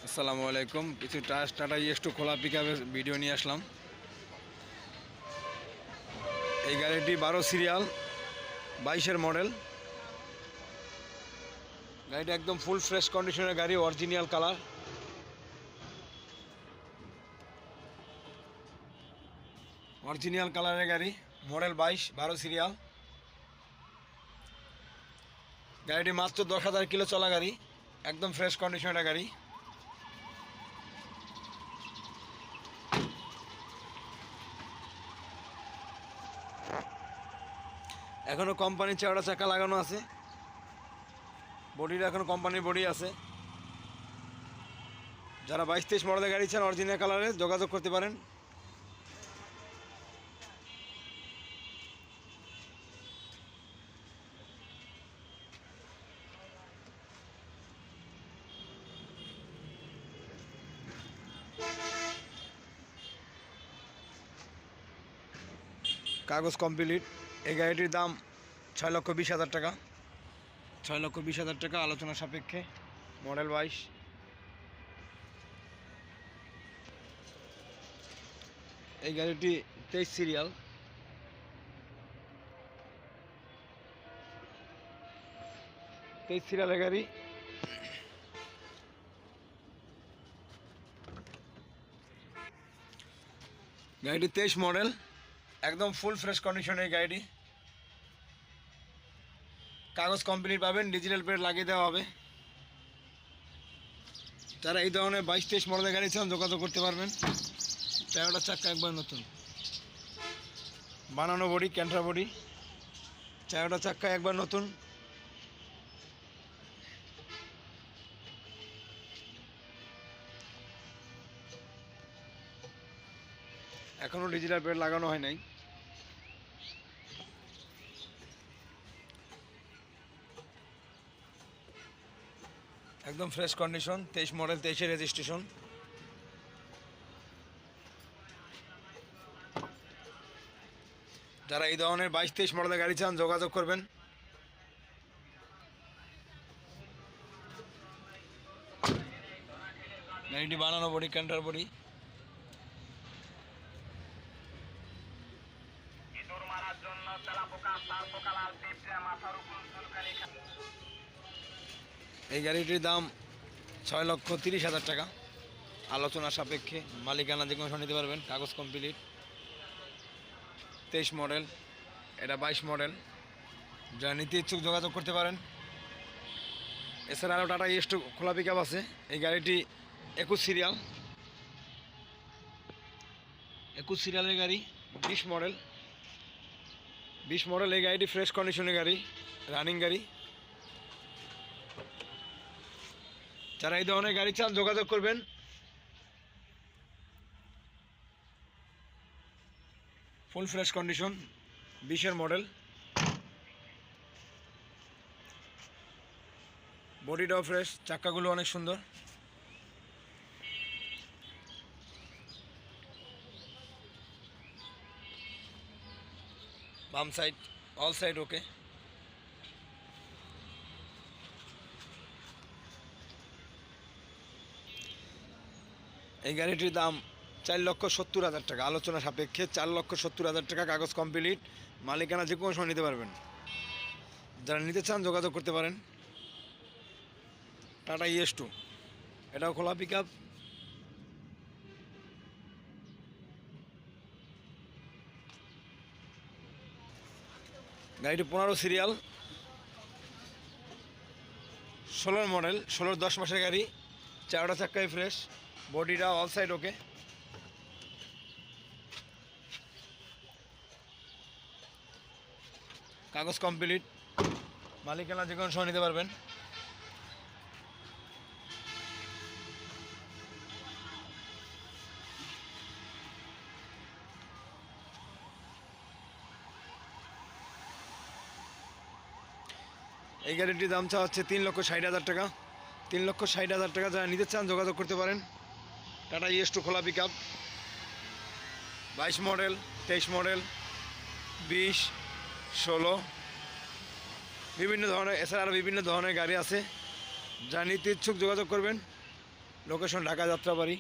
আসসালামু আলাইকুম। কিছু টাটা ইয়েস্টো খোলা পিকআপের ভিডিও নিয়ে আসলাম। এই গাড়িটি 12 সিরিয়াল 22-এর মডেল। গাড়িটা একদম ফুল ফ্রেশ কন্ডিশনের গাড়ি, অরিজিনাল কালার। অরিজিনাল কালারের গাড়ি, মডেল 22, 12 সিরিয়াল। গাড়িটি মাত্র 10,000 কিলো চলা গাড়ি, একদম ফ্রেশ কন্ডিশনের গাড়ি। এখনও কোম্পানির চেওড়া চাকা লাগানো আছে, বডিটা এখন কোম্পানির বডি আছে। যারা 22-23 মডেলের গাড়ি চান অরিজিনাল কালারে যোগাযোগ করতে পারেন। কাগজ কমপ্লিট। এই গাড়িটির দাম 6,20,000 টাকা। 6,20,000 টাকা, আলোচনা সাপেক্ষে। মডেল 22। এই গাড়িটি 23 সিরিয়াল। সিরিয়ালের গাড়ি। গাড়িটি 23 মডেল, একদম ফুল ফ্রেশ কন্ডিশনের এই গাড়িটি। কাগজ কমপ্লিট পাবেন, ডিজিটাল প্লেট লাগিয়ে দেওয়া হবে। যারা এই ধরনের 22-23 মডেলের গাড়ি চান যোগাযোগ করতে পারবেন। 13টা চাক্কা একবার নতুন, বানানো বডি, ক্যান্টার বডি। 13টা চাক্কা একবার নতুন। এখনও ডিজিটাল প্লেট লাগানো হয় নাই। একদম ফ্রেশ কন্ডিশন, 23 মডেল, 23-এর রেজিস্ট্রেশন। যারা এই ধরনের 22-23 মডেলের গাড়ি চান যোগাযোগ করবেন। গাড়িটি বানানো বডি, ক্যান্টার বডি। এই গাড়িটির দাম 6,30,000 টাকা, আলোচনা সাপেক্ষে। মালিকানা যে কোনো সময় নিতে পারবেন, কাগজ কমপ্লিট। 23 মডেল, এটা 22 মডেল। যারা নিতে ইচ্ছুক যোগাযোগ করতে পারেন। এছাড়া আরও টাটা ইয়েস্টো খোলা পিকআপ আছে। এই গাড়িটি 21 সিরিয়াল। 21 সিরিয়ালের গাড়ি, 20 মডেল। 20 মডেল এই গাড়িটি ফ্রেশ কন্ডিশনের গাড়ি, রানিং গাড়ি। যারা এই ধরনের গাড়ি চান যোগাযোগ করবেন। ফুল ফ্রেশ কন্ডিশন, 20-এর মডেল। বডিটাও ফ্রেশ, চাক্কাগুলো অনেক সুন্দর। বাম সাইড, অল সাইড ওকে। এই গাড়িটির দাম 4,70,000 টাকা, আলোচনা সাপেক্ষে। 4,70,000 টাকা, কাগজ কমপ্লিট। মালিকানা যে কোনো সময় নিতে পারবেন। যারা নিতে চান যোগাযোগ করতে পারেন। টাটা ইয়েস্টো, এটাও খোলা পিকআপ। গাড়িটি 15 সিরিয়াল, 16 মডেল, 16 10 মাসের গাড়ি। 4টা চাক্কাই ফ্রেশ, বডিটা অল সাইড ওকে। কাগজ কমপ্লিট, মালিকানা যে কোনো সময় নিতে পারবেন। এই গাড়িটির দাম চাওয়া হচ্ছে 3,60,000 টাকা। 3,60,000 টাকা। যারা নিতে চান যোগাযোগ করতে পারেন। টাটা ইয়েস্টো খোলা পিকআপ, 22 মডেল, 23 মডেল, 20, 16, বিভিন্ন ধরনের। এছাড়া আরও বিভিন্ন ধরনের গাড়ি আছে। যারা নিতে ইচ্ছুক যোগাযোগ করবেন। লোকেশন ঢাকা যাত্রাবাড়ি।